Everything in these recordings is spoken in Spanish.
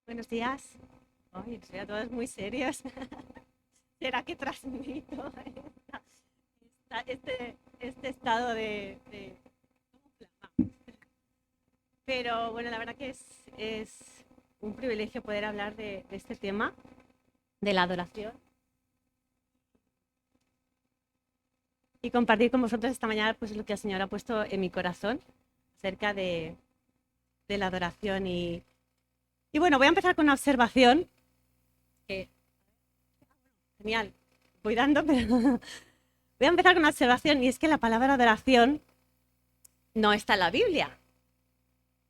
Buenos días. Ay, soy a todos muy serios. ¿Será que transmito este estado de Pero bueno, la verdad que es un privilegio poder hablar de este tema, de la adoración, y compartir con vosotros esta mañana pues lo que el Señor ha puesto en mi corazón acerca de la adoración. Y bueno, voy a empezar con una observación que, genial, voy dando, pero voy a empezar con una observación, y es que la palabra adoración no está en la Biblia.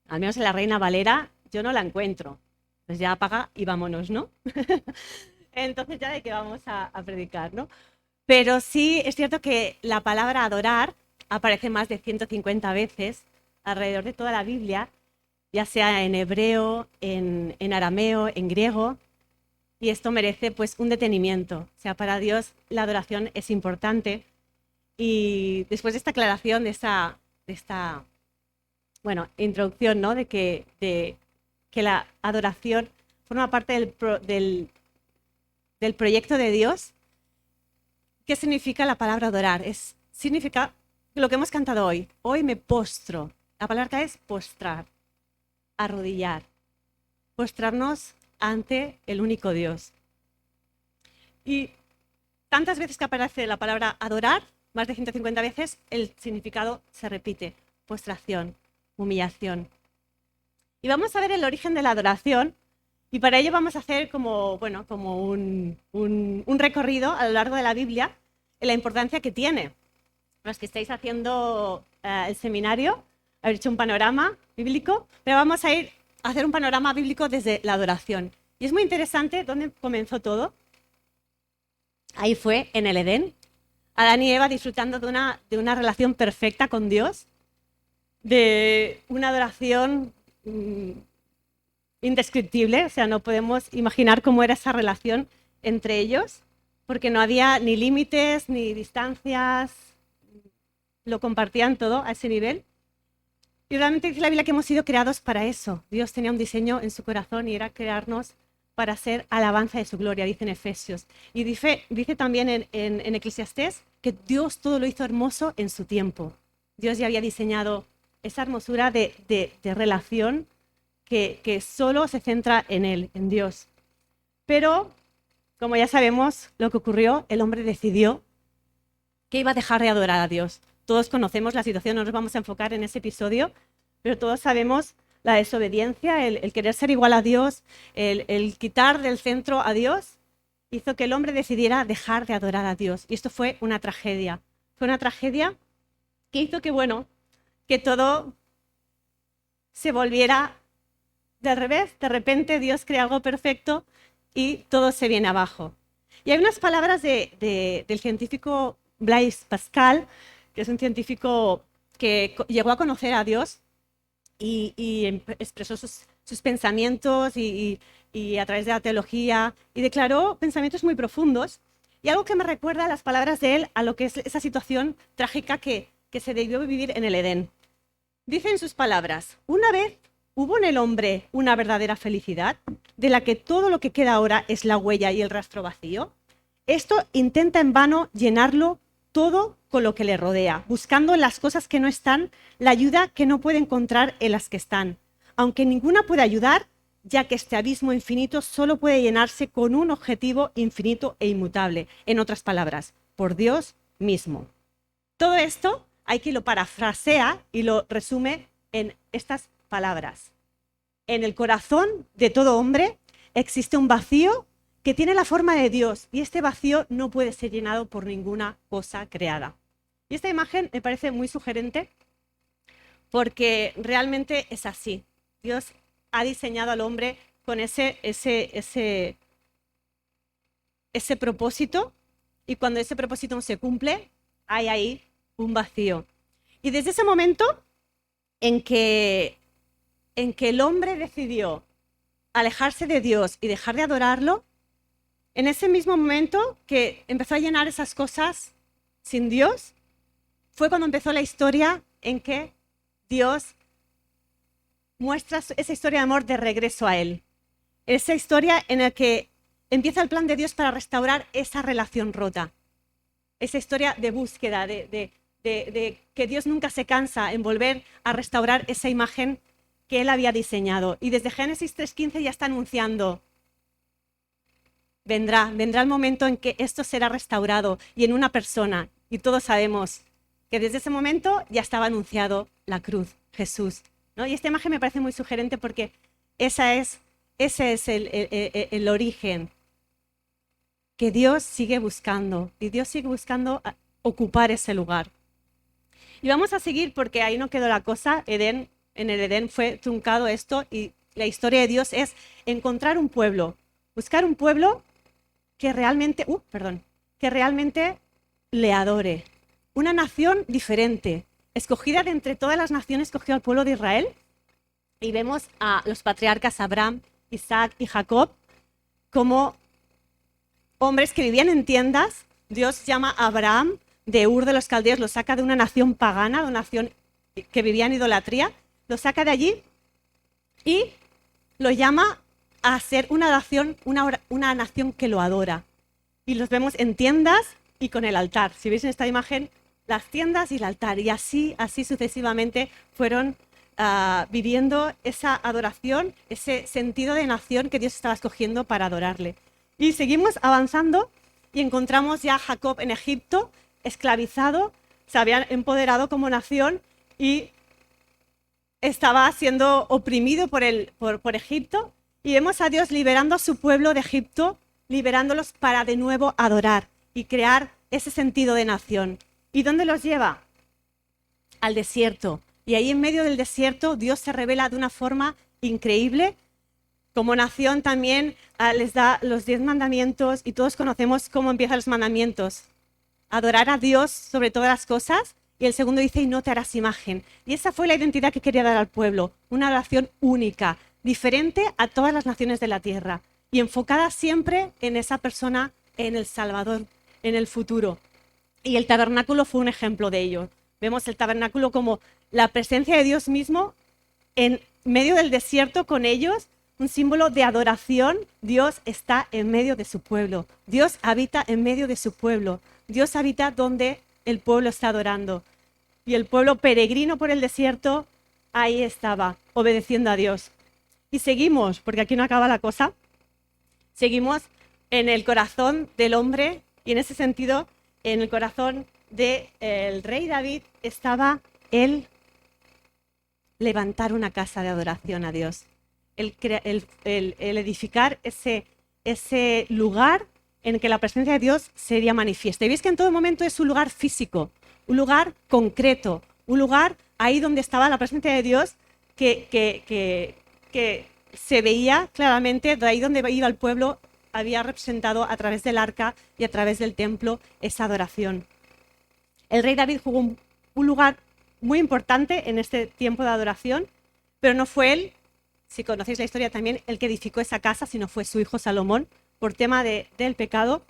Al menos en la Reina Valera yo no la encuentro. Pues ya apaga y vámonos, ¿no? Entonces ya de qué vamos a predicar, ¿no? Pero sí es cierto que la palabra adorar aparece más de 150 veces alrededor de toda la Biblia, ya sea en hebreo, en arameo, en griego, y esto merece pues un detenimiento. O sea, para Dios la adoración es importante. Y después de esta aclaración, de esta bueno, introducción, ¿no? De que la adoración forma parte del proyecto de Dios. ¿Qué significa la palabra adorar? Significa lo que hemos cantado hoy. Hoy me postro. La palabra acá es postrar, arrodillar, postrarnos ante el único Dios. Y tantas veces que aparece la palabra adorar, más de 150 veces, el significado se repite: postración, humillación. Y vamos a ver el origen de la adoración, y para ello vamos a hacer como un recorrido a lo largo de la Biblia en la importancia que tiene. Los que estáis haciendo el seminario, habéis hecho un panorama bíblico, pero vamos a ir a hacer un panorama bíblico desde la adoración. Y es muy interesante dónde comenzó todo. Ahí fue, en el Edén. Adán y Eva disfrutando de una relación perfecta con Dios, de una adoración indescriptible. O sea, no podemos imaginar cómo era esa relación entre ellos, porque no había ni límites ni distancias, lo compartían todo a ese nivel. Y realmente dice la Biblia que hemos sido creados para eso. Dios tenía un diseño en su corazón y era crearnos para ser alabanza de su gloria, dice en Efesios. Y dice también en Eclesiastés que Dios todo lo hizo hermoso en su tiempo. Dios ya había diseñado esa hermosura de relación que solo se centra en Él, en Dios. Pero, como ya sabemos lo que ocurrió, el hombre decidió que iba a dejar de adorar a Dios. Todos conocemos la situación, no nos vamos a enfocar en ese episodio, pero todos sabemos la desobediencia, el querer ser igual a Dios, el quitar del centro a Dios, hizo que el hombre decidiera dejar de adorar a Dios. Y esto fue una tragedia. Fue una tragedia que hizo que todo se volviera del revés. De repente Dios crea algo perfecto y todo se viene abajo. Y hay unas palabras del científico Blaise Pascal, que es un científico que llegó a conocer a Dios y expresó sus pensamientos y a través de la teología, y declaró pensamientos muy profundos. Y algo que me recuerda las palabras de él a lo que es esa situación trágica que se debió vivir en el Edén. Dice en sus palabras: una vez hubo en el hombre una verdadera felicidad, de la que todo lo que queda ahora es la huella y el rastro vacío. Esto intenta en vano llenarlo todo con lo que le rodea, buscando en las cosas que no están la ayuda que no puede encontrar en las que están, aunque ninguna puede ayudar, ya que este abismo infinito solo puede llenarse con un objetivo infinito e inmutable, en otras palabras, por Dios mismo. Todo esto hay quien lo parafrasea y lo resume en estas palabras: en el corazón de todo hombre existe un vacío que tiene la forma de Dios, y este vacío no puede ser llenado por ninguna cosa creada. Y esta imagen me parece muy sugerente porque realmente es así. Dios ha diseñado al hombre con ese propósito, y cuando ese propósito no se cumple, hay ahí un vacío. Y desde ese momento en que el hombre decidió alejarse de Dios y dejar de adorarlo, en ese mismo momento que empezó a llenar esas cosas sin Dios, fue cuando empezó la historia en que Dios muestra esa historia de amor de regreso a Él. esa historia en la que empieza el plan de Dios para restaurar esa relación rota. Esa historia de búsqueda, de que Dios nunca se cansa en volver a restaurar esa imagen que Él había diseñado. Y desde Génesis 3:15 ya está anunciando, vendrá el momento en que esto será restaurado y en una persona. Y todos sabemos que desde ese momento ya estaba anunciado la cruz, Jesús, ¿no? Y esta imagen me parece muy sugerente porque ese es el origen que Dios sigue buscando. Y Dios sigue buscando ocupar ese lugar. Y vamos a seguir porque ahí no quedó la cosa. En el Edén fue truncado esto y la historia de Dios es encontrar un pueblo, buscar un pueblo que realmente le adore. Una nación diferente, escogida de entre todas las naciones, escogió al pueblo de Israel. Y vemos a los patriarcas Abraham, Isaac y Jacob como hombres que vivían en tiendas. Dios llama a Abraham de Ur de los Caldeos, lo saca de una nación pagana, de una nación que vivía en idolatría, lo saca de allí y lo llama a ser una nación que lo adora. Y los vemos en tiendas y con el altar. Si veis en esta imagen, las tiendas y el altar. Y así sucesivamente fueron viviendo esa adoración, ese sentido de nación que Dios estaba escogiendo para adorarle. Y seguimos avanzando y encontramos ya a Jacob en Egipto, esclavizado, se habían empoderado como nación y estaba siendo oprimido por Egipto. Y vemos a Dios liberando a su pueblo de Egipto, liberándolos para de nuevo adorar y crear ese sentido de nación. ¿Y dónde los lleva? Al desierto. Y ahí en medio del desierto Dios se revela de una forma increíble. Como nación también les da los 10 mandamientos y todos conocemos cómo empiezan los mandamientos. Adorar a Dios sobre todas las cosas. Y el segundo dice, y no te harás imagen. Y esa fue la identidad que quería dar al pueblo. Una adoración única, diferente a todas las naciones de la tierra. Y enfocada siempre en esa persona, en el Salvador, en el futuro. Y el tabernáculo fue un ejemplo de ello. Vemos el tabernáculo como la presencia de Dios mismo en medio del desierto con ellos, un símbolo de adoración. Dios está en medio de su pueblo. Dios habita en medio de su pueblo. Dios habita donde el pueblo está adorando. Y el pueblo peregrino por el desierto, ahí estaba, obedeciendo a Dios. Y seguimos, porque aquí no acaba la cosa, seguimos en el corazón del hombre y en ese sentido, en el corazón del rey David estaba el levantar una casa de adoración a Dios, el edificar ese lugar en que la presencia de Dios sería manifiesta. Y veis que en todo momento es un lugar físico, un lugar concreto, un lugar ahí donde estaba la presencia de Dios que se veía claramente, de ahí donde iba el pueblo, había representado a través del arca y a través del templo esa adoración. El rey David jugó un lugar muy importante en este tiempo de adoración, pero no fue él, si conocéis la historia también, el que edificó esa casa, sino fue su hijo Salomón, por tema del pecado.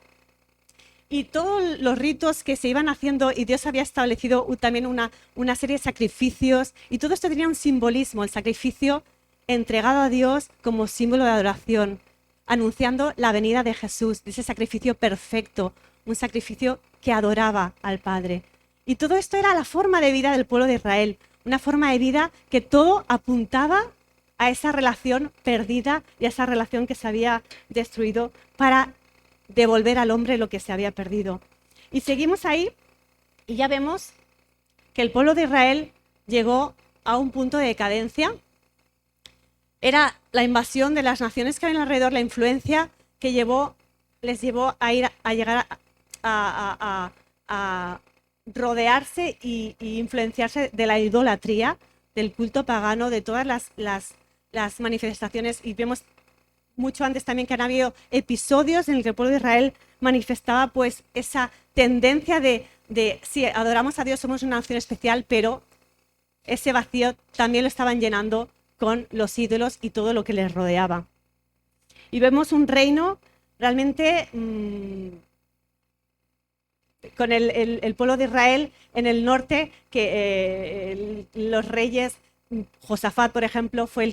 Y todos los ritos que se iban haciendo, y Dios había establecido también una serie de sacrificios, y todo esto tenía un simbolismo, el sacrificio entregado a Dios como símbolo de adoración, anunciando la venida de Jesús, de ese sacrificio perfecto, un sacrificio que adoraba al Padre. Y todo esto era la forma de vida del pueblo de Israel, una forma de vida que todo apuntaba a esa relación perdida y a esa relación que se había destruido para devolver al hombre lo que se había perdido. Y seguimos ahí y ya vemos que el pueblo de Israel llegó a un punto de decadencia. Era la invasión de las naciones que habían alrededor, la influencia que les llevó a llegar a rodearse y influenciarse de la idolatría, del culto pagano, de todas las manifestaciones. Y vemos mucho antes también que han habido episodios en el que el pueblo de Israel manifestaba pues esa tendencia de sí, adoramos a Dios, somos una nación especial, pero ese vacío también lo estaban llenando con los ídolos y todo lo que les rodeaba. Y vemos un reino realmente con el pueblo de Israel en el norte, que los reyes Josafat, por ejemplo, fue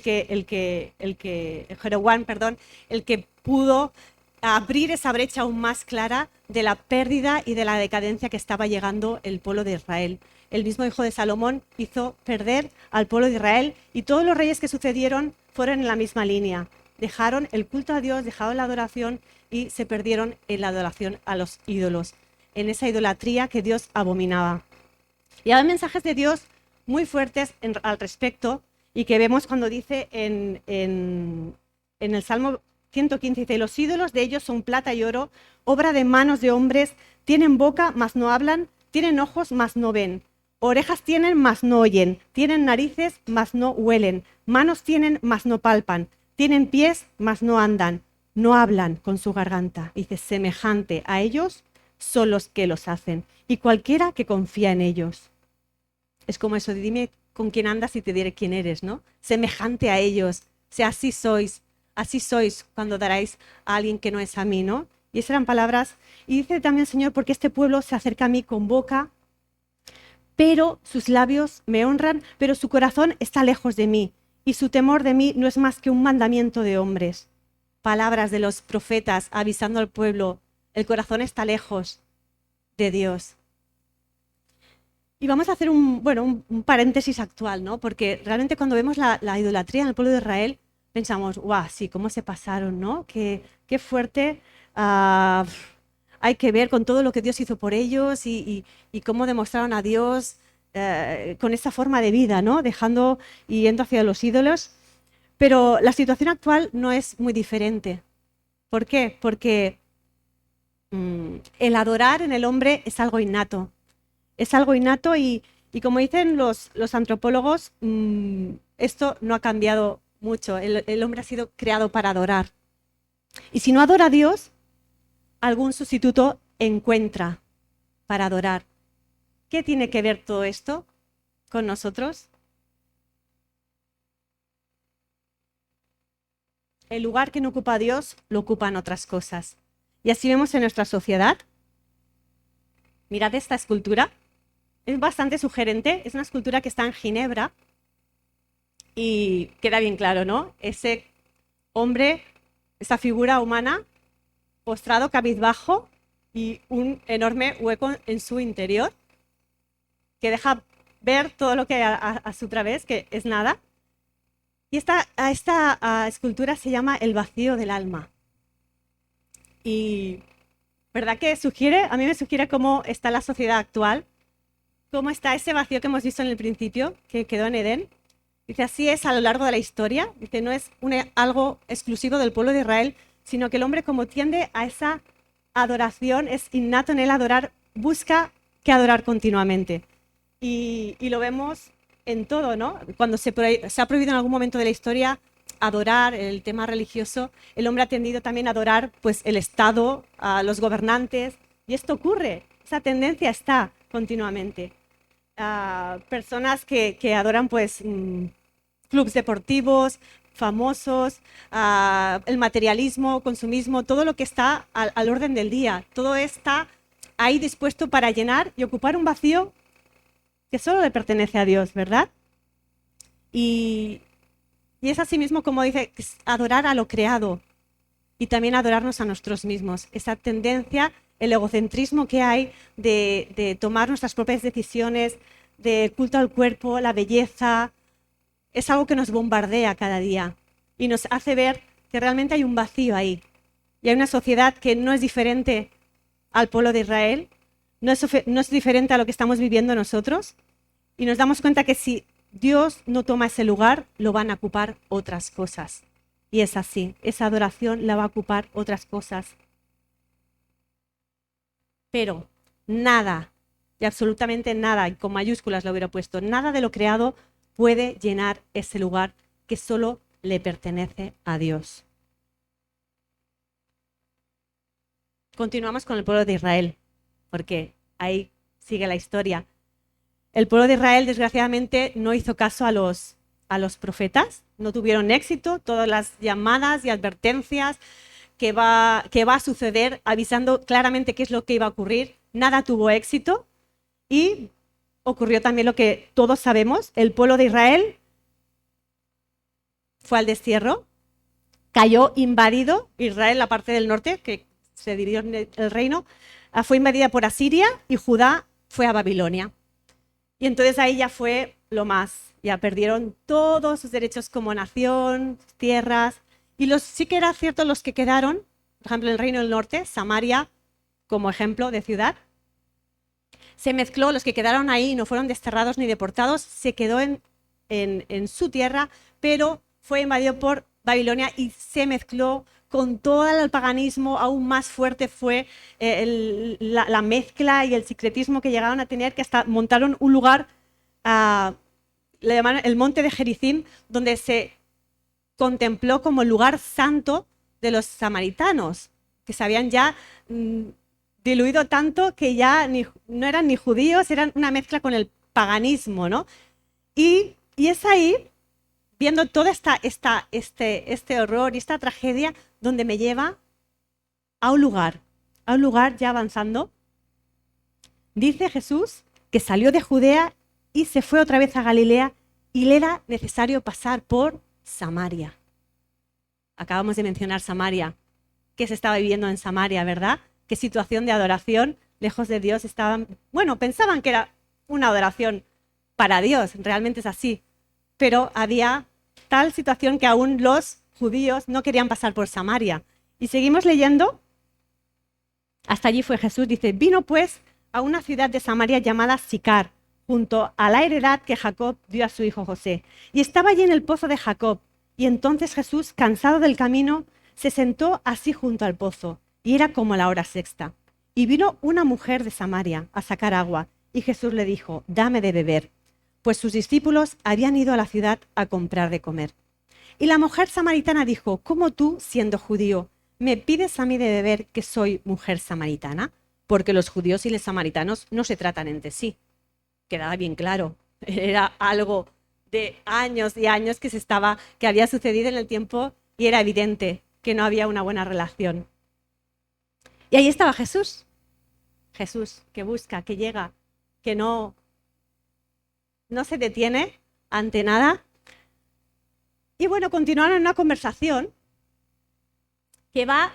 Jeroboam, perdón, el que pudo abrir esa brecha aún más clara de la pérdida y de la decadencia que estaba llegando el pueblo de Israel. El mismo hijo de Salomón hizo perder al pueblo de Israel y todos los reyes que sucedieron fueron en la misma línea. Dejaron el culto a Dios, dejaron la adoración y se perdieron en la adoración a los ídolos, en esa idolatría que Dios abominaba. Y hay mensajes de Dios muy fuertes al respecto y que vemos cuando dice en el Salmo 115, dice: los ídolos de ellos son plata y oro, obra de manos de hombres, tienen boca, mas no hablan, tienen ojos, mas no ven, orejas tienen, mas no oyen, tienen narices, mas no huelen, manos tienen, mas no palpan, tienen pies, mas no andan, no hablan con su garganta. Dice: semejante a ellos son los que los hacen, y cualquiera que confía en ellos. Es como eso, dime con quién andas y te diré quién eres, ¿no? Semejante a ellos, o sea, así sois cuando daréis a alguien que no es a mí, ¿no? Y esas eran palabras. Y dice también, Señor, porque este pueblo se acerca a mí con boca, pero sus labios me honran, pero su corazón está lejos de mí, y su temor de mí no es más que un mandamiento de hombres. Palabras de los profetas avisando al pueblo: el corazón está lejos de Dios. Y vamos a hacer un paréntesis actual, ¿no? Porque realmente cuando vemos la idolatría en el pueblo de Israel, pensamos: guau, sí, cómo se pasaron, ¿no? Qué fuerte hay que ver con todo lo que Dios hizo por ellos y cómo demostraron a Dios con esa forma de vida, ¿no? Dejando y yendo hacia los ídolos. Pero la situación actual no es muy diferente. ¿Por qué? Porque el adorar en el hombre es algo innato. Es algo innato y como dicen los antropólogos, esto no ha cambiado mucho. El hombre ha sido creado para adorar. Y si no adora a Dios, algún sustituto encuentra para adorar. ¿Qué tiene que ver todo esto con nosotros? El lugar que no ocupa Dios lo ocupan otras cosas. Y así vemos en nuestra sociedad. Mirad esta escultura. Es bastante sugerente. Es una escultura que está en Ginebra. Y queda bien claro, ¿no? Ese hombre, esa figura humana, postrado, cabizbajo, y un enorme hueco en su interior, que deja ver todo lo que hay a su través, que es nada. Y esta escultura se llama El vacío del alma. Y ¿verdad que sugiere? A mí me sugiere cómo está la sociedad actual, cómo está ese vacío que hemos visto en el principio, que quedó en Edén. Dice: así es a lo largo de la historia. Dice: no es algo exclusivo del pueblo de Israel, sino que el hombre, como tiende a esa adoración, es innato en él adorar, busca que adorar continuamente. Y lo vemos en todo, ¿no? Cuando se ha prohibido en algún momento de la historia adorar el tema religioso, el hombre ha tendido también a adorar pues, el Estado, a los gobernantes, y esto ocurre, esa tendencia está continuamente. Personas que adoran pues clubes deportivos, famosos, el materialismo, consumismo, todo lo que está al orden del día, todo está ahí dispuesto para llenar y ocupar un vacío que solo le pertenece a Dios, ¿verdad? Y es así mismo como dice, adorar a lo creado y también adorarnos a nosotros mismos. Esa tendencia, el egocentrismo que hay de tomar nuestras propias decisiones, de culto al cuerpo, la belleza, es algo que nos bombardea cada día y nos hace ver que realmente hay un vacío ahí. Y hay una sociedad que no es diferente al pueblo de Israel, no es diferente a lo que estamos viviendo nosotros, y nos damos cuenta que si Dios no toma ese lugar, lo van a ocupar otras cosas. Y es así, esa adoración la va a ocupar otras cosas. Pero nada, y absolutamente nada, y con mayúsculas lo hubiera puesto, nada de lo creado puede llenar ese lugar que solo le pertenece a Dios. Continuamos con el pueblo de Israel, porque ahí sigue la historia. El pueblo de Israel, desgraciadamente, no hizo caso a los profetas, no tuvieron éxito, todas las llamadas y advertencias que va a suceder, avisando claramente qué es lo que iba a ocurrir, nada tuvo éxito y ocurrió también lo que todos sabemos, el pueblo de Israel fue al destierro, cayó invadido Israel, la parte del norte, que se dividió en el reino, fue invadida por Asiria y Judá fue a Babilonia. Y entonces ahí ya fue lo más, ya perdieron todos sus derechos como nación, tierras, y sí que era cierto los que quedaron, por ejemplo, en el reino del norte, Samaria, como ejemplo de ciudad, se mezcló, los que quedaron ahí no fueron desterrados ni deportados, se quedó en su tierra, pero fue invadido por Babilonia y se mezcló con todo el paganismo. Aún más fuerte fue la mezcla y el secretismo que llegaron a tener, que hasta montaron un lugar, le llamaron el monte de Gerizim, donde se contempló como el lugar santo de los samaritanos, que se habían ya diluido tanto que ya no eran ni judíos, eran una mezcla con el paganismo, ¿no? Y es ahí, viendo todo este horror y esta tragedia, donde me lleva a un lugar ya avanzando. Dice Jesús que salió de Judea y se fue otra vez a Galilea y le era necesario pasar por Samaria. Acabamos de mencionar Samaria. ¿Qué se estaba viviendo en Samaria, verdad? ¿Qué situación de adoración lejos de Dios estaban? Bueno, pensaban que era una adoración para Dios, realmente es así. Pero había tal situación que aún los judíos no querían pasar por Samaria. Y seguimos leyendo. Hasta allí fue Jesús, dice, vino pues a una ciudad de Samaria llamada Sicar, junto a la heredad que Jacob dio a su hijo José. Y estaba allí en el pozo de Jacob. Y entonces Jesús, cansado del camino, se sentó así junto al pozo. Y era como la hora sexta. Y vino una mujer de Samaria a sacar agua. Y Jesús le dijo, dame de beber. Pues sus discípulos habían ido a la ciudad a comprar de comer. Y la mujer samaritana dijo, ¿cómo tú, siendo judío, me pides a mí de beber que soy mujer samaritana? Porque los judíos y los samaritanos no se tratan entre sí. Quedaba bien claro. Era algo de años y años que había sucedido en el tiempo y era evidente que no había una buena relación. Y ahí estaba Jesús. Jesús, que busca, que llega, que no se detiene ante nada. Y bueno, continuaron una conversación que va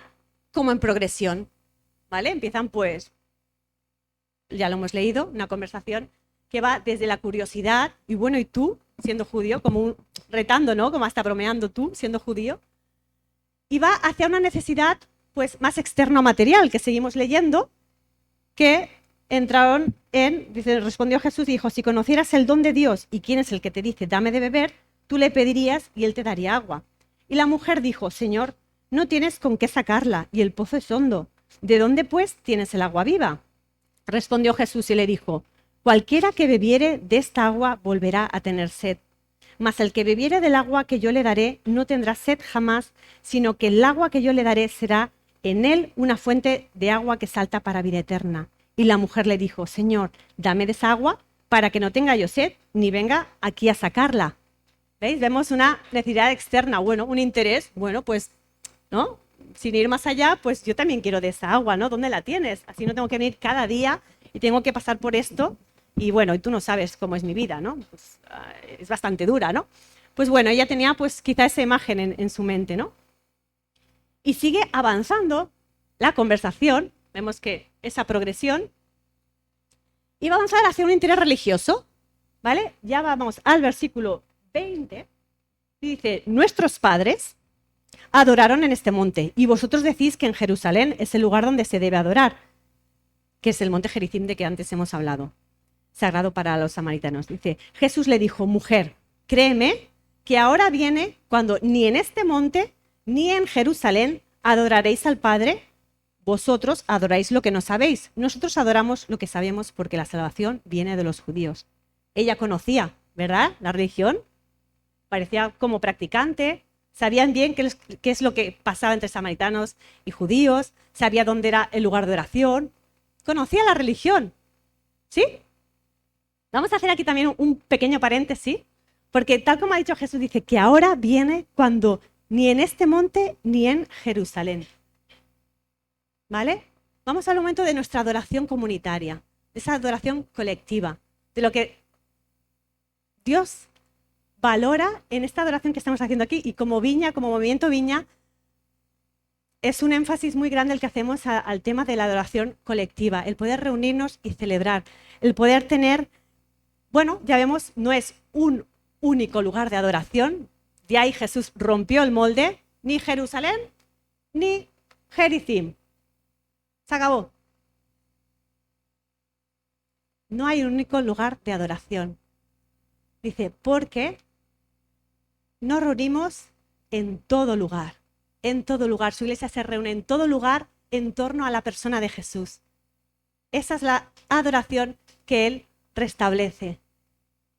como en progresión, ¿vale? Empiezan pues, ya lo hemos leído, una conversación que va desde la curiosidad, y bueno, ¿y tú, siendo judío? Como retando, ¿no? Como hasta bromeando tú, siendo judío. Y va hacia una necesidad pues más externo material, que seguimos leyendo, que entraron dice, respondió Jesús y dijo, si conocieras el don de Dios y quién es el que te dice, dame de beber, tú le pedirías y él te daría agua. Y la mujer dijo, Señor, no tienes con qué sacarla y el pozo es hondo. ¿De dónde pues tienes el agua viva? Respondió Jesús y le dijo, cualquiera que bebiere de esta agua volverá a tener sed. Mas el que bebiere del agua que yo le daré no tendrá sed jamás, sino que el agua que yo le daré será en él una fuente de agua que salta para vida eterna. Y la mujer le dijo, Señor, dame de esa agua para que no tenga yo sed, ni venga aquí a sacarla. ¿Veis? Vemos una necesidad externa, bueno, un interés, bueno, pues, ¿no? Sin ir más allá, pues yo también quiero de esa agua, ¿no? ¿Dónde la tienes? Así no tengo que venir cada día y tengo que pasar por esto. Y bueno, y tú no sabes cómo es mi vida, ¿no? Pues, es bastante dura, ¿no? Pues bueno, ella tenía pues quizá esa imagen en su mente, ¿no? Y sigue avanzando la conversación, vemos que esa progresión, y va a avanzar hacia un interés religioso, ¿vale? Ya vamos al versículo 20, y dice, nuestros padres adoraron en este monte, y vosotros decís que en Jerusalén es el lugar donde se debe adorar, que es el monte Gerizim de que antes hemos hablado, sagrado para los samaritanos. Dice, Jesús le dijo, mujer, créeme que ahora viene cuando ni en este monte ni en Jerusalén adoraréis al Padre. Vosotros adoráis lo que no sabéis. Nosotros adoramos lo que sabemos porque la salvación viene de los judíos. Ella conocía, ¿verdad?, la religión. Parecía como practicante. Sabían bien qué es lo que pasaba entre samaritanos y judíos. Sabía dónde era el lugar de oración. Conocía la religión. ¿Sí? Vamos a hacer aquí también un pequeño paréntesis, porque tal como ha dicho Jesús, dice que ahora viene cuando ni en este monte ni en Jerusalén. ¿Vale? Vamos al momento de nuestra adoración comunitaria, de esa adoración colectiva, de lo que Dios valora en esta adoración que estamos haciendo aquí y como Viña, como movimiento Viña, es un énfasis muy grande el que hacemos al tema de la adoración colectiva, el poder reunirnos y celebrar, el poder tener, bueno, ya vemos, no es un único lugar de adoración, de ahí Jesús rompió el molde, ni Jerusalén, ni Gerizim. Se acabó. No hay un único lugar de adoración. Dice, porque nos reunimos en todo lugar. En todo lugar. Su iglesia se reúne en todo lugar en torno a la persona de Jesús. Esa es la adoración que Él restablece.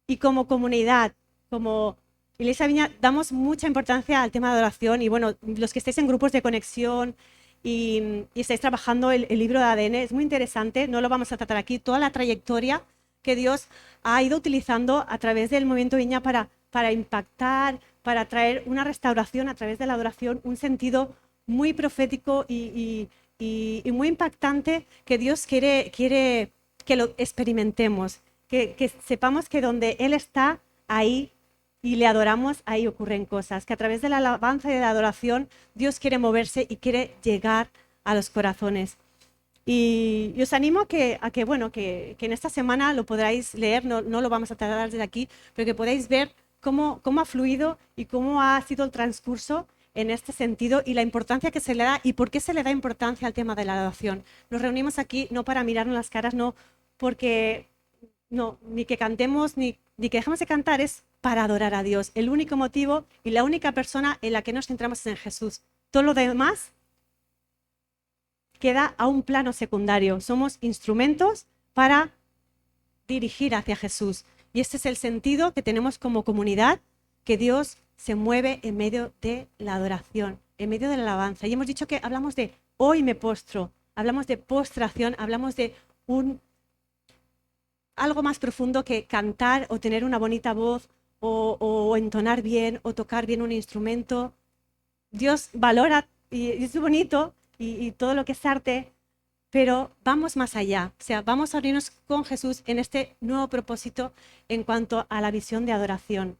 Y como comunidad, como Iglesia Viña, damos mucha importancia al tema de adoración. Y bueno, los que estáis en grupos de conexión y estáis trabajando el libro de ADN, es muy interesante, no lo vamos a tratar aquí, toda la trayectoria que Dios ha ido utilizando a través del movimiento Viña para impactar, para traer una restauración a través de la adoración, un sentido muy profético y muy impactante que Dios quiere que lo experimentemos, que sepamos que donde Él está, ahí y le adoramos, ahí ocurren cosas, que a través de la alabanza y de la adoración Dios quiere moverse y quiere llegar a los corazones. Y os animo a que en esta semana lo podáis leer, no lo vamos a tratar desde aquí, pero que podáis ver cómo ha fluido y cómo ha sido el transcurso en este sentido y la importancia que se le da y por qué se le da importancia al tema de la adoración. Nos reunimos aquí no para mirarnos las caras, no porque no, ni que cantemos ni que dejemos de cantar, es para adorar a Dios. El único motivo y la única persona en la que nos centramos es en Jesús. Todo lo demás queda a un plano secundario. Somos instrumentos para dirigir hacia Jesús. Y este es el sentido que tenemos como comunidad, que Dios se mueve en medio de la adoración, en medio de la alabanza. Y hemos dicho que hablamos de hoy me postro, hablamos de postración, hablamos de algo más profundo que cantar o tener una bonita voz o entonar bien o tocar bien un instrumento. Dios valora y es bonito y todo lo que es arte, pero vamos más allá. O sea, vamos a unirnos con Jesús en este nuevo propósito en cuanto a la visión de adoración.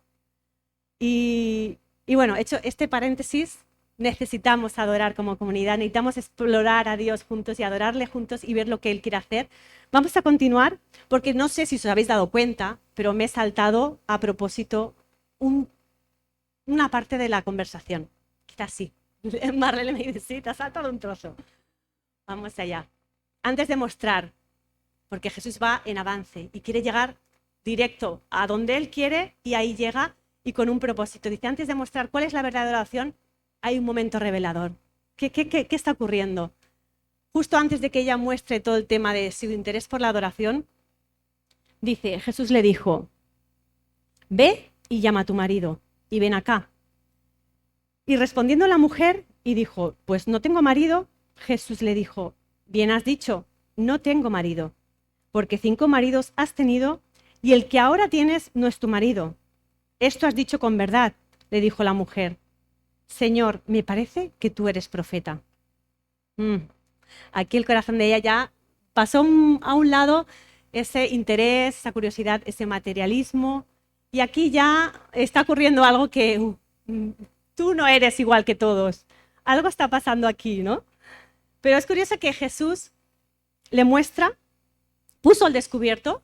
Y bueno, hecho este paréntesis, necesitamos adorar como comunidad, necesitamos explorar a Dios juntos y adorarle juntos y ver lo que Él quiere hacer. Vamos a continuar, porque no sé si os habéis dado cuenta, pero me he saltado a propósito una parte de la conversación. Quizás sí. Marlene me dice, sí, te has saltado un trozo. Vamos allá. Antes de mostrar, porque Jesús va en avance y quiere llegar directo a donde Él quiere y ahí llega y con un propósito. Dice, antes de mostrar cuál es la verdadera adoración, hay un momento revelador. ¿Qué está ocurriendo? Justo antes de que ella muestre todo el tema de su interés por la adoración, dice, Jesús le dijo, ve y llama a tu marido y ven acá. Y respondiendo la mujer y dijo, pues no tengo marido, Jesús le dijo, bien has dicho, no tengo marido, porque 5 maridos has tenido y el que ahora tienes no es tu marido. Esto has dicho con verdad, le dijo la mujer. Señor, me parece que tú eres profeta. Aquí el corazón de ella ya pasó a un lado ese interés, esa curiosidad, ese materialismo. Y aquí ya está ocurriendo algo que tú no eres igual que todos. Algo está pasando aquí, ¿no? Pero es curioso que Jesús le muestra, puso al descubierto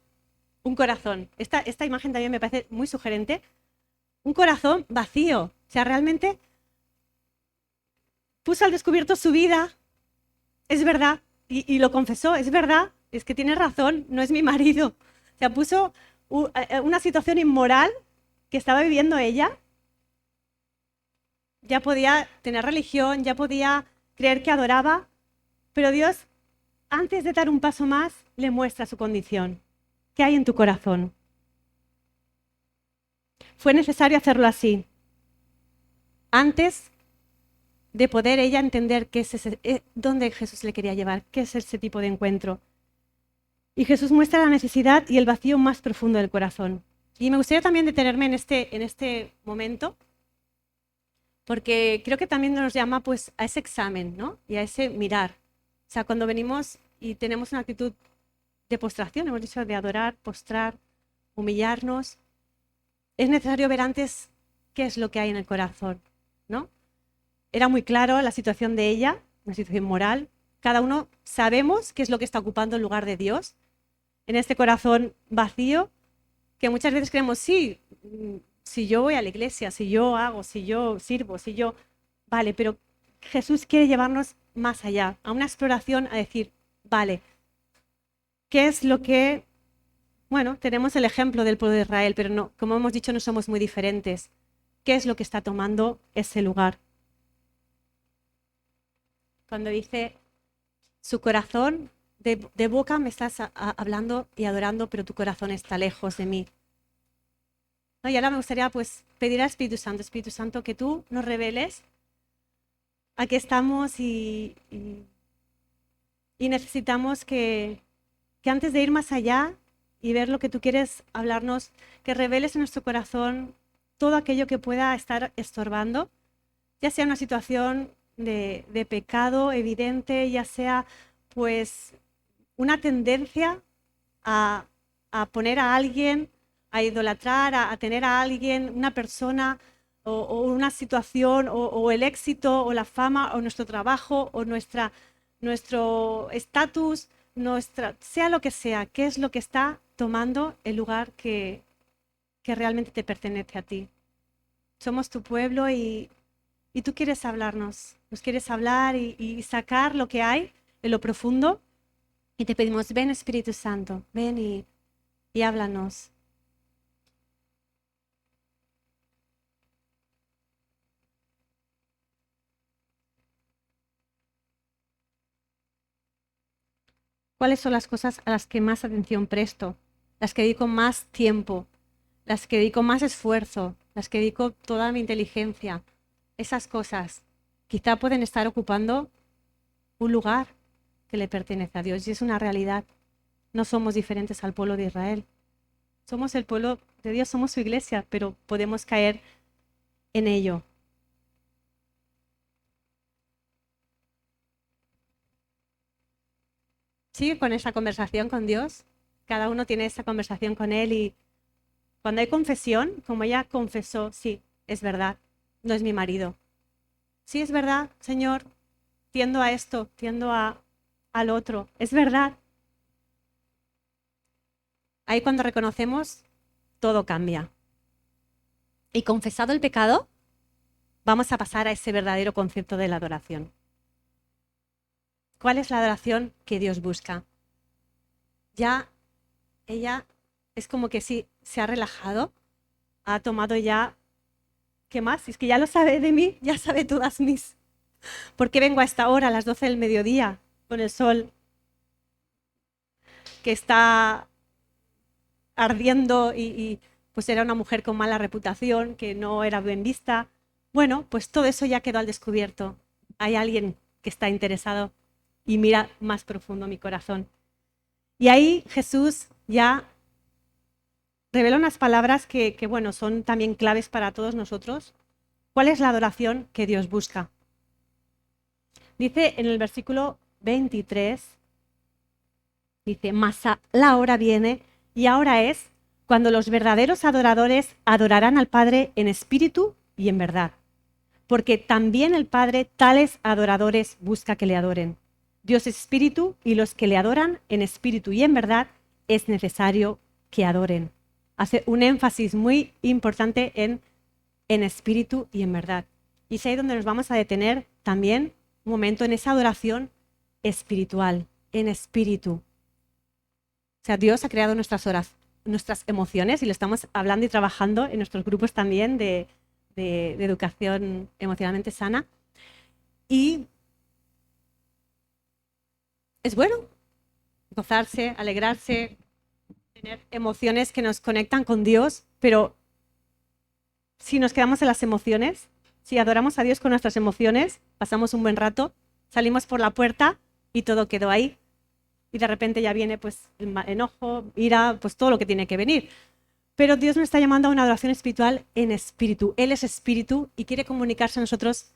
un corazón. Esta imagen también me parece muy sugerente. Un corazón vacío. O sea, realmente puso al descubierto su vida. Es verdad. Y lo confesó. Es verdad. Es que tienes razón. No es mi marido. O sea, puso una situación inmoral que estaba viviendo ella. Ya podía tener religión, ya podía creer que adoraba. Pero Dios, antes de dar un paso más, le muestra su condición. ¿Qué hay en tu corazón? Fue necesario hacerlo así. Antes de poder ella entender qué es dónde Jesús le quería llevar, qué es ese tipo de encuentro. Y Jesús muestra la necesidad y el vacío más profundo del corazón. Y me gustaría también detenerme en este momento, porque creo que también nos llama pues, a ese examen, ¿no? Y a ese mirar. O sea, cuando venimos y tenemos una actitud de postración, hemos dicho de adorar, postrar, humillarnos, es necesario ver antes qué es lo que hay en el corazón, ¿no? Era muy claro la situación de ella, una situación moral. Cada uno sabemos qué es lo que está ocupando el lugar de Dios en este corazón vacío, que muchas veces creemos, sí, si yo voy a la iglesia, si yo hago, si yo sirvo, si yo... Vale, pero Jesús quiere llevarnos más allá, a una exploración, a decir, vale, ¿qué es lo que... Bueno, tenemos el ejemplo del pueblo de Israel, pero no, como hemos dicho, no somos muy diferentes. ¿Qué es lo que está tomando ese lugar? Cuando dice, su corazón, de boca me estás hablando y adorando, pero tu corazón está lejos de mí. ¿No? Y ahora me gustaría pues pedir al Espíritu Santo, que tú nos reveles a qué estamos y necesitamos que antes de ir más allá y ver lo que tú quieres hablarnos, que reveles en nuestro corazón todo aquello que pueda estar estorbando, ya sea una situación de pecado evidente, ya sea pues una tendencia a, poner a alguien, a idolatrar, a tener a alguien, una persona o una situación o el éxito o la fama o nuestro trabajo o nuestro estatus, sea lo que sea, qué es lo que está tomando el lugar que realmente te pertenece a ti. Somos tu pueblo y tú quieres hablarnos, nos quieres hablar y sacar lo que hay en lo profundo. Y te pedimos, ven Espíritu Santo, ven y háblanos. ¿Cuáles son las cosas a las que más atención presto? Las que dedico más tiempo, las que dedico más esfuerzo, las que dedico toda mi inteligencia. Esas cosas quizá pueden estar ocupando un lugar que le pertenece a Dios y es una realidad. No somos diferentes al pueblo de Israel. Somos el pueblo de Dios, somos su iglesia, pero podemos caer en ello. Sigue con esa conversación con Dios. Cada uno tiene esa conversación con Él y cuando hay confesión, como ella confesó, sí, es verdad, no es mi marido. Sí, es verdad, Señor, tiendo a esto, tiendo al otro. Es verdad. Ahí cuando reconocemos, todo cambia. Y confesado el pecado, vamos a pasar a ese verdadero concepto de la adoración. ¿Cuál es la adoración que Dios busca? Ya ella es como que sí, se ha relajado, ha tomado ya, ¿qué más? Si es que ya lo sabe de mí, ya sabe todas mis. ¿Por qué vengo a esta hora, a las 12 del mediodía, con el sol que está ardiendo y pues era una mujer con mala reputación, que no era bien vista? Bueno, pues todo eso ya quedó al descubierto. Hay alguien que está interesado y mira más profundo mi corazón. Y ahí Jesús ya revela unas palabras que, bueno, son también claves para todos nosotros. ¿Cuál es la adoración que Dios busca? Dice en el versículo 23, dice, mas la hora viene y ahora es cuando los verdaderos adoradores adorarán al Padre en espíritu y en verdad. Porque también el Padre tales adoradores busca que le adoren. Dios es espíritu y los que le adoran en espíritu y en verdad es necesario que adoren. Hace un énfasis muy importante en espíritu y en verdad. Y es ahí donde nos vamos a detener también un momento en esa adoración espiritual, en espíritu. O sea, Dios ha creado nuestras emociones y lo estamos hablando y trabajando en nuestros grupos también de educación emocionalmente sana. Y es bueno gozarse, alegrarse, tener emociones que nos conectan con Dios, pero si nos quedamos en las emociones, si adoramos a Dios con nuestras emociones, pasamos un buen rato, salimos por la puerta y todo quedó ahí. Y de repente ya viene pues el enojo, ira, pues todo lo que tiene que venir. Pero Dios nos está llamando a una adoración espiritual en espíritu. Él es espíritu y quiere comunicarse a nosotros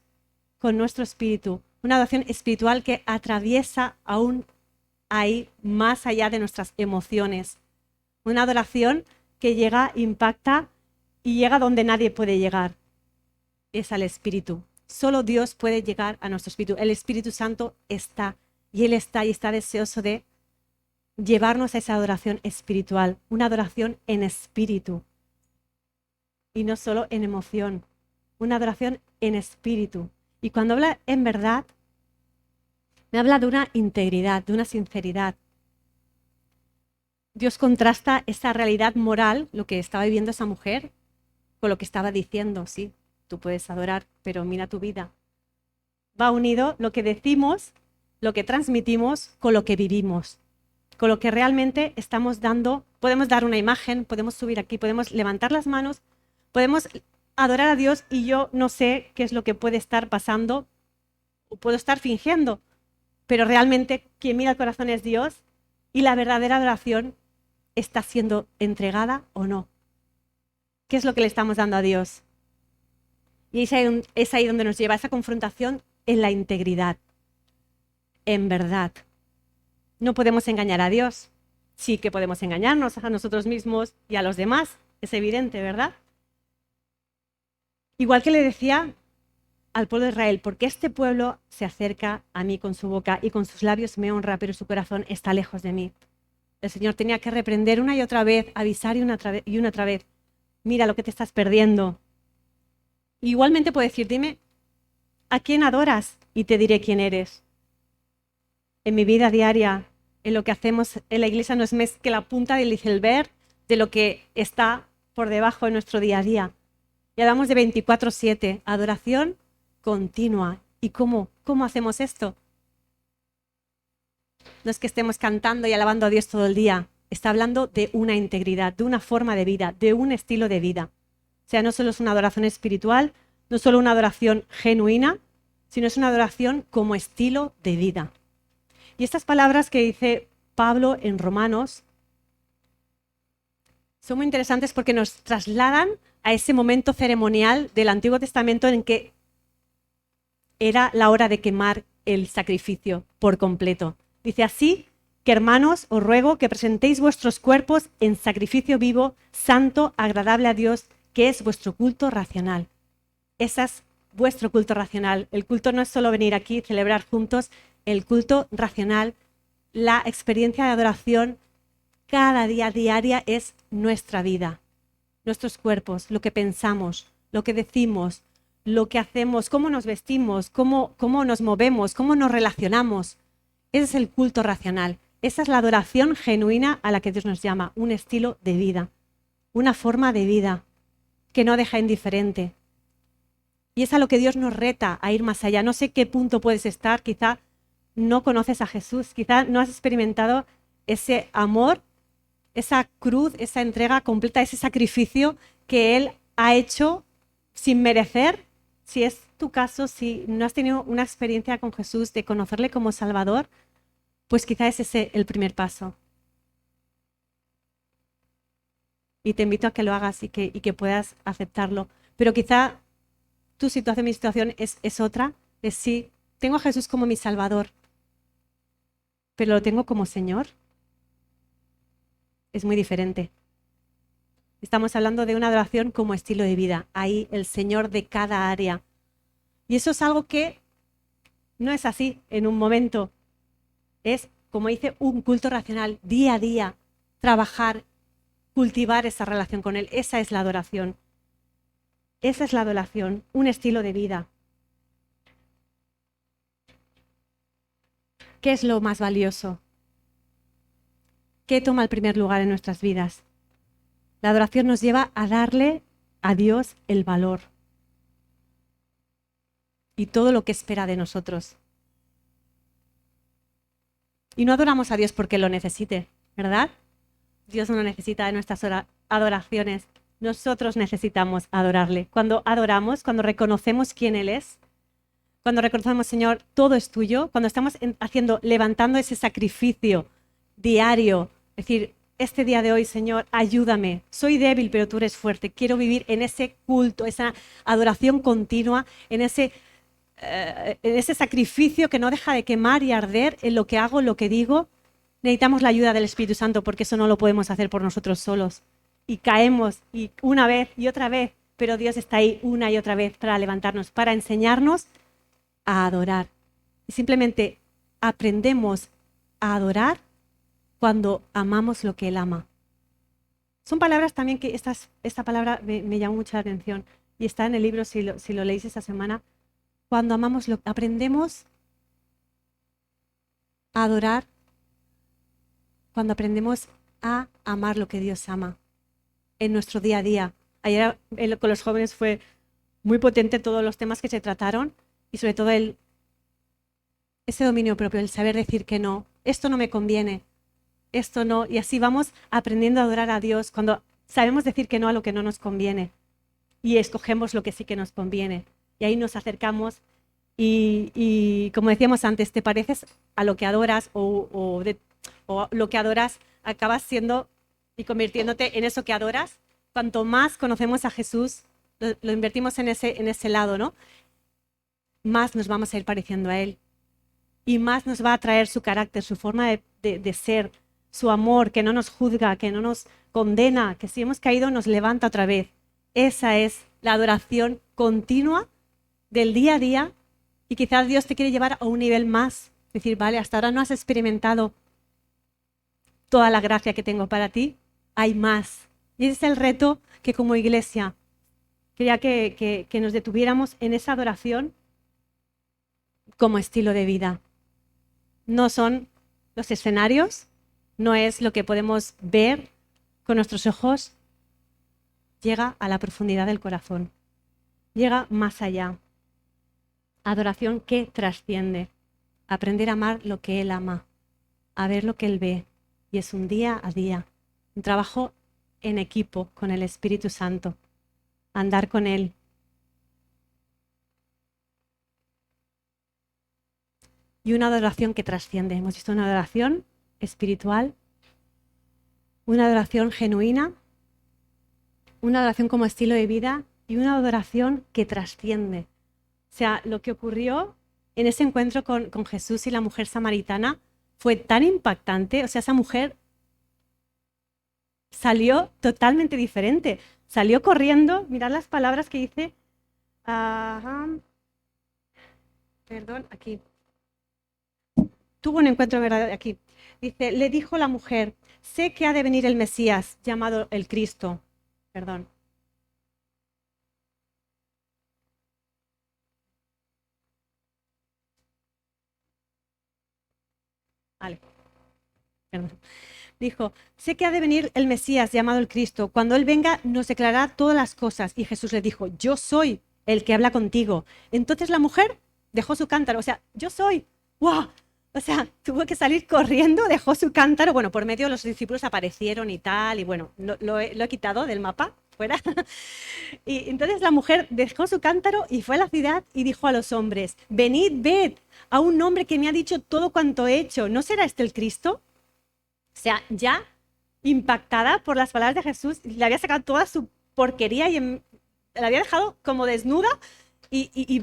con nuestro espíritu. Una adoración espiritual que atraviesa aún ahí más allá de nuestras emociones. Una adoración que llega, impacta y llega donde nadie puede llegar, es al Espíritu. Solo Dios puede llegar a nuestro espíritu. El Espíritu Santo está, y Él está y está deseoso de llevarnos a esa adoración espiritual, una adoración en espíritu y no solo en emoción, una adoración en espíritu. Y cuando habla en verdad, me habla de una integridad, de una sinceridad. Dios contrasta esa realidad moral, lo que estaba viviendo esa mujer, con lo que estaba diciendo. Sí, tú puedes adorar, pero mira tu vida. Va unido lo que decimos, lo que transmitimos, con lo que vivimos, con lo que realmente estamos dando. Podemos dar una imagen, podemos subir aquí, podemos levantar las manos, podemos adorar a Dios y yo no sé qué es lo que puede estar pasando, o puedo estar fingiendo, pero realmente quien mira el corazón es Dios y la verdadera adoración está siendo entregada o no. ¿Qué es lo que le estamos dando a Dios? Y es ahí donde nos lleva esa confrontación en la integridad, en verdad. No podemos engañar a Dios. Sí que podemos engañarnos a nosotros mismos y a los demás. Es evidente, ¿verdad? Igual que le decía al pueblo de Israel, porque este pueblo se acerca a mí con su boca y con sus labios me honra, pero su corazón está lejos de mí. El Señor tenía que reprender una y otra vez, avisar y una otra vez. Mira lo que te estás perdiendo. Igualmente puede decir, dime, ¿a quién adoras? Y te diré quién eres. En mi vida diaria, en lo que hacemos en la iglesia, no es más que la punta del iceberg de lo que está por debajo de nuestro día a día. Y hablamos de 24/7, adoración continua. ¿Y cómo hacemos esto? No es que estemos cantando y alabando a Dios todo el día. Está hablando de una integridad, de una forma de vida, de un estilo de vida. O sea, no solo es una adoración espiritual, no solo una adoración genuina, sino es una adoración como estilo de vida. Y estas palabras que dice Pablo en Romanos son muy interesantes porque nos trasladan a ese momento ceremonial del Antiguo Testamento en que era la hora de quemar el sacrificio por completo. Dice así que, hermanos, os ruego que presentéis vuestros cuerpos en sacrificio vivo, santo, agradable a Dios, que es vuestro culto racional. Ese es vuestro culto racional. El culto no es solo venir aquí y celebrar juntos, el culto racional, la experiencia de adoración cada día diaria es nuestra vida, nuestros cuerpos, lo que pensamos, lo que decimos, lo que hacemos, cómo nos vestimos, cómo nos movemos, cómo nos relacionamos. Ese es el culto racional. Esa es la adoración genuina a la que Dios nos llama, un estilo de vida, una forma de vida que no deja indiferente. Y es a lo que Dios nos reta, a ir más allá. No sé qué punto puedes estar, quizá no conoces a Jesús, quizá no has experimentado ese amor, esa cruz, esa entrega completa, ese sacrificio que Él ha hecho sin merecer. Si es tu caso, si no has tenido una experiencia con Jesús de conocerle como Salvador, pues quizá es ese el primer paso. Y te invito a que lo hagas y que puedas aceptarlo. Pero quizá tu situación, mi situación es otra. Es sí, tengo a Jesús como mi Salvador, pero lo tengo como Señor. Es muy diferente. Estamos hablando de una adoración como estilo de vida. Ahí el Señor de cada área. Y eso es algo que no es así en un momento. Es, como dice, un culto racional, día a día, trabajar, cultivar esa relación con Él. Esa es la adoración. Esa es la adoración, un estilo de vida. ¿Qué es lo más valioso? ¿Qué toma el primer lugar en nuestras vidas? La adoración nos lleva a darle a Dios el valor y todo lo que espera de nosotros. Y no adoramos a Dios porque lo necesite, ¿verdad? Dios no necesita de nuestras adoraciones. Nosotros necesitamos adorarle. Cuando adoramos, cuando reconocemos quién Él es, cuando reconocemos, Señor, todo es tuyo, cuando estamos levantando ese sacrificio diario, es decir, este día de hoy, Señor, ayúdame. Soy débil, pero tú eres fuerte. Quiero vivir en ese culto, esa adoración continua, en ese sacrificio que no deja de quemar y arder en lo que hago, en lo que digo. Necesitamos la ayuda del Espíritu Santo porque eso no lo podemos hacer por nosotros solos. y caemos y una vez y otra vez, pero Dios está ahí una y otra vez para levantarnos, para enseñarnos a adorar. Y simplemente aprendemos a adorar cuando amamos lo que Él ama. Son palabras también que esta palabra me llamó mucho la atención y está en el libro si lo leéis esta semana. Cuando amamos, aprendemos a adorar, cuando aprendemos a amar lo que Dios ama en nuestro día a día. Ayer con los jóvenes fue muy potente todos los temas que se trataron y sobre todo ese dominio propio, el saber decir que no, esto no me conviene, esto no, y así vamos aprendiendo a adorar a Dios cuando sabemos decir que no a lo que no nos conviene y escogemos lo que sí que nos conviene. Y ahí nos acercamos y como decíamos antes, te pareces a lo que adoras o lo que adoras acabas siendo y convirtiéndote en eso que adoras. Cuanto más conocemos a Jesús, lo invertimos en ese lado, ¿no? Más nos vamos a ir pareciendo a Él y más nos va a traer su carácter, su forma de ser, su amor, que no nos juzga, que no nos condena, que si hemos caído nos levanta otra vez. Esa es la adoración continua del día a día y quizás Dios te quiere llevar a un nivel más. Decir, vale, hasta ahora no has experimentado toda la gracia que tengo para ti, hay más. Y ese es el reto que como iglesia quería que nos detuviéramos en esa adoración como estilo de vida. No son los escenarios, no es lo que podemos ver con nuestros ojos, llega a la profundidad del corazón, llega más allá. Adoración que trasciende, aprender a amar lo que Él ama, a ver lo que Él ve, y es un día a día, un trabajo en equipo con el Espíritu Santo, andar con Él. Y una adoración que trasciende. Hemos visto una adoración espiritual, una adoración genuina, una adoración como estilo de vida y una adoración que trasciende. O sea, lo que ocurrió en ese encuentro con Jesús y la mujer samaritana fue tan impactante. O sea, esa mujer salió totalmente diferente. Salió corriendo, mirad las palabras que dice. Perdón, aquí. Tuvo un encuentro verdadero aquí. Dice, le dijo la mujer, sé que ha de venir el Mesías, llamado el Cristo. Perdón. Vale. Perdón. Dijo, sé que ha de venir el Mesías, llamado el Cristo. Cuando Él venga, nos declarará todas las cosas. Y Jesús le dijo, yo soy el que habla contigo. Entonces la mujer dejó su cántaro. O sea, yo soy. ¡Wow! O sea, tuvo que salir corriendo, dejó su cántaro. Bueno, por medio los discípulos aparecieron y tal. Y bueno, lo he quitado del mapa, fuera. Y entonces la mujer dejó su cántaro y fue a la ciudad y dijo a los hombres, venid, ved a un hombre que me ha dicho todo cuanto he hecho. ¿No será este el Cristo? O sea, ya impactada por las palabras de Jesús, le había sacado toda su porquería y la había dejado como desnuda y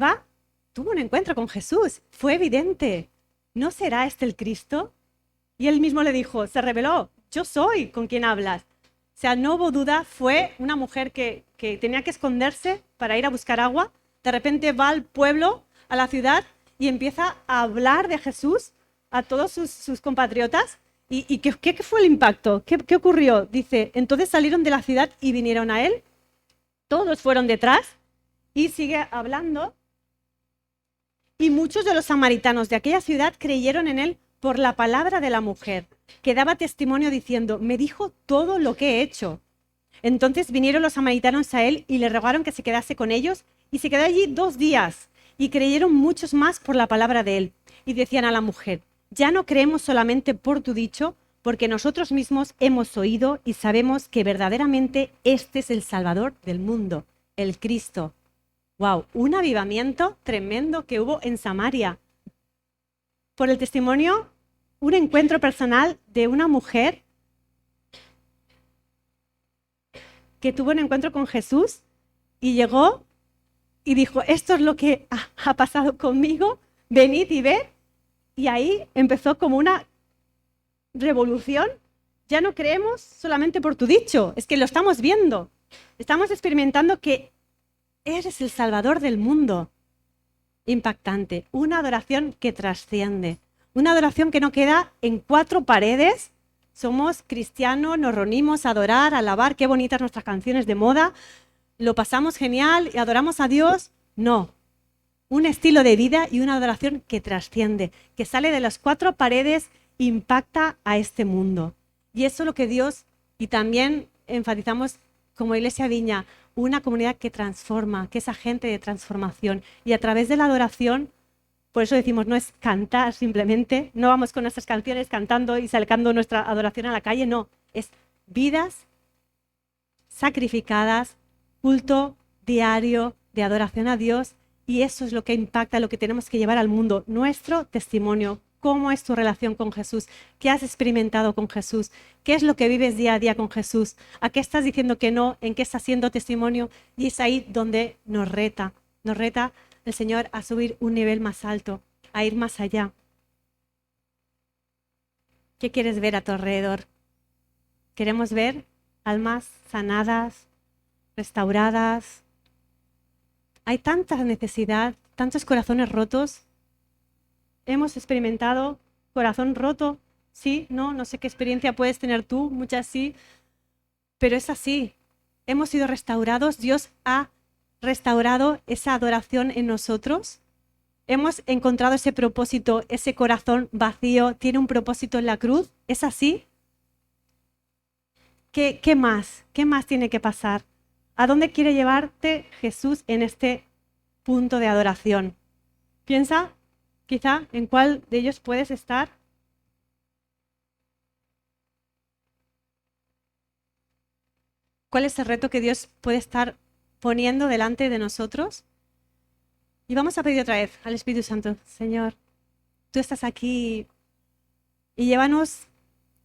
tuvo un encuentro con Jesús. Fue evidente. ¿No será este el Cristo? Y él mismo le dijo, se reveló, yo soy con quien hablas. O sea, no hubo duda, fue una mujer que tenía que esconderse para ir a buscar agua. De repente va al pueblo, a la ciudad, y empieza a hablar de Jesús a todos sus compatriotas. ¿Y qué fue el impacto? ¿Qué ocurrió? Dice, entonces salieron de la ciudad y vinieron a él. Todos fueron detrás y sigue hablando. Y muchos de los samaritanos de aquella ciudad creyeron en él por la palabra de la mujer, que daba testimonio diciendo, me dijo todo lo que he hecho. Entonces vinieron los samaritanos a él y le rogaron que se quedase con ellos y se quedó allí 2 días. Y creyeron muchos más por la palabra de él. Y decían a la mujer, ya no creemos solamente por tu dicho, porque nosotros mismos hemos oído y sabemos que verdaderamente este es el Salvador del mundo, el Cristo. ¡Wow! Un avivamiento tremendo que hubo en Samaria. Por el testimonio, un encuentro personal de una mujer que tuvo un encuentro con Jesús y llegó y dijo, esto es lo que ha pasado conmigo, venid y ved. Y ahí empezó como una revolución ya no creemos solamente por tu dicho, es que lo estamos viendo. Estamos experimentando que eres el Salvador del mundo. Impactante. Una adoración que trasciende. Una adoración que no queda en cuatro paredes. Somos cristianos, nos reunimos a adorar, a alabar, qué bonitas nuestras canciones de moda. Lo pasamos genial y adoramos a Dios. No. Un estilo de vida y una adoración que trasciende, que sale de las cuatro paredes, impacta a este mundo. Y eso es lo que Dios, y también enfatizamos como Iglesia Viña, una comunidad que transforma, que es agente de transformación. Y a través de la adoración, por eso decimos, no es cantar simplemente, no vamos con nuestras canciones cantando y sacando nuestra adoración a la calle, no, es vidas sacrificadas, culto diario de adoración a Dios, y eso es lo que impacta, lo que tenemos que llevar al mundo, nuestro testimonio. ¿Cómo es tu relación con Jesús? ¿Qué has experimentado con Jesús? ¿Qué es lo que vives día a día con Jesús? ¿A qué estás diciendo que no? ¿En qué estás siendo testimonio? Y es ahí donde nos reta el Señor a subir un nivel más alto, a ir más allá. ¿Qué quieres ver a tu alrededor? Queremos ver almas sanadas, restauradas. Hay tanta necesidad, tantos corazones rotos. Hemos experimentado corazón roto, sí, no sé qué experiencia puedes tener tú, muchas sí, pero es así. Hemos sido restaurados, Dios ha restaurado esa adoración en nosotros. Hemos encontrado ese propósito, ese corazón vacío, tiene un propósito en la cruz, ¿es así? ¿Qué más? ¿Qué más tiene que pasar? ¿A dónde quiere llevarte Jesús en este punto de adoración? Piensa quizá en cuál de ellos puedes estar. ¿Cuál es el reto que Dios puede estar poniendo delante de nosotros? Y vamos a pedir otra vez al Espíritu Santo, Señor, tú estás aquí y llévanos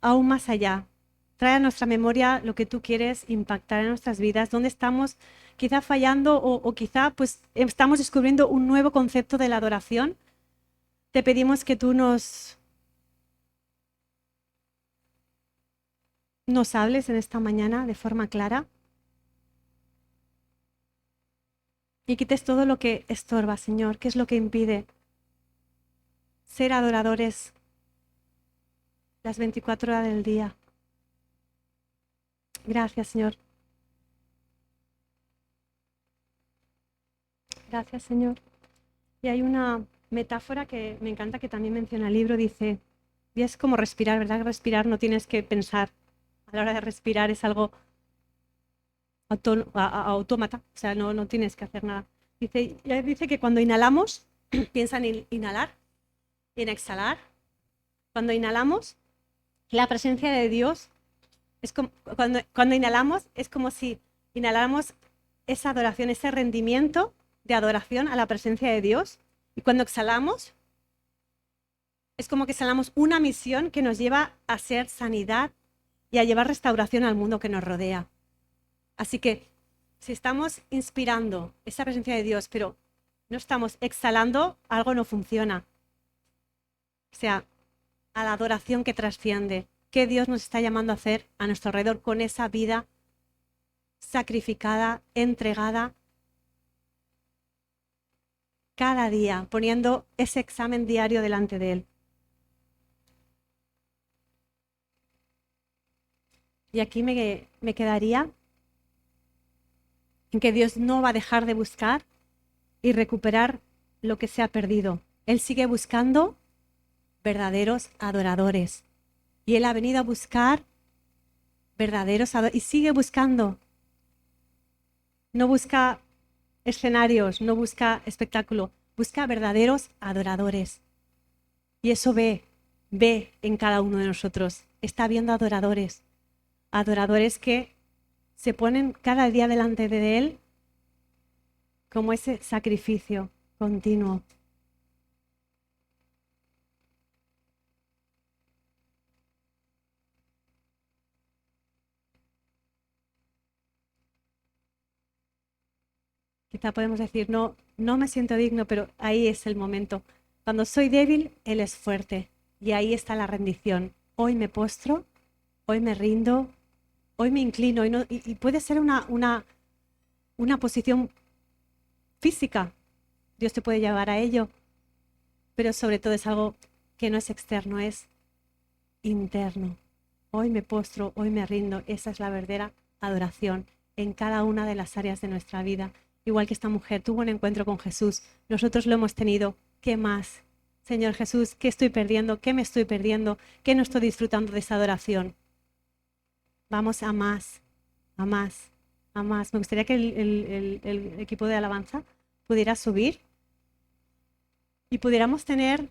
aún más allá. Trae a nuestra memoria lo que tú quieres impactar en nuestras vidas, dónde estamos quizá fallando o quizá pues estamos descubriendo un nuevo concepto de la adoración. Te pedimos que tú nos hables en esta mañana de forma clara y quites todo lo que estorba, Señor, qué es lo que impide ser adoradores las 24 horas del día. Gracias, Señor. Gracias, Señor. Y hay una metáfora que me encanta que también menciona el libro, dice, y es como respirar, ¿verdad? Respirar no tienes que pensar. A la hora de respirar es algo autómata, o sea, no tienes que hacer nada. Dice que cuando inhalamos, piensa en inhalar y en exhalar. Cuando inhalamos, la presencia de Dios, es como, cuando inhalamos, es como si inhaláramos esa adoración, ese rendimiento de adoración a la presencia de Dios. Y cuando exhalamos, es como que exhalamos una misión que nos lleva a ser sanidad y a llevar restauración al mundo que nos rodea. Así que si estamos inspirando esa presencia de Dios, pero no estamos exhalando, algo no funciona. O sea, a la adoración que trasciende, que Dios nos está llamando a hacer a nuestro alrededor con esa vida sacrificada, entregada, cada día, poniendo ese examen diario delante de Él. Y aquí me quedaría en que Dios no va a dejar de buscar y recuperar lo que se ha perdido. Él sigue buscando verdaderos adoradores. Y Él ha venido a buscar verdaderos adoradores y sigue buscando. No busca escenarios, no busca espectáculo, busca verdaderos adoradores. Y eso ve en cada uno de nosotros. Está viendo adoradores que se ponen cada día delante de Él como ese sacrificio continuo. Quizá podemos decir, no me siento digno, pero ahí es el momento. Cuando soy débil, Él es fuerte. Y ahí está la rendición. Hoy me postro hoy me rindo, hoy me inclino. Y puede ser una posición física. Dios te puede llevar a ello, pero sobre todo es algo que no es externo, es interno. Hoy me postro, hoy me rindo. Esa es la verdadera adoración en cada una de las áreas de nuestra vida. Igual que esta mujer tuvo un encuentro con Jesús, nosotros lo hemos tenido. ¿Qué más? Señor Jesús, ¿qué estoy perdiendo? ¿Qué me estoy perdiendo? ¿Qué no estoy disfrutando de esa adoración? Vamos a más, a más, a más. Me gustaría que el equipo de alabanza pudiera subir y pudiéramos tener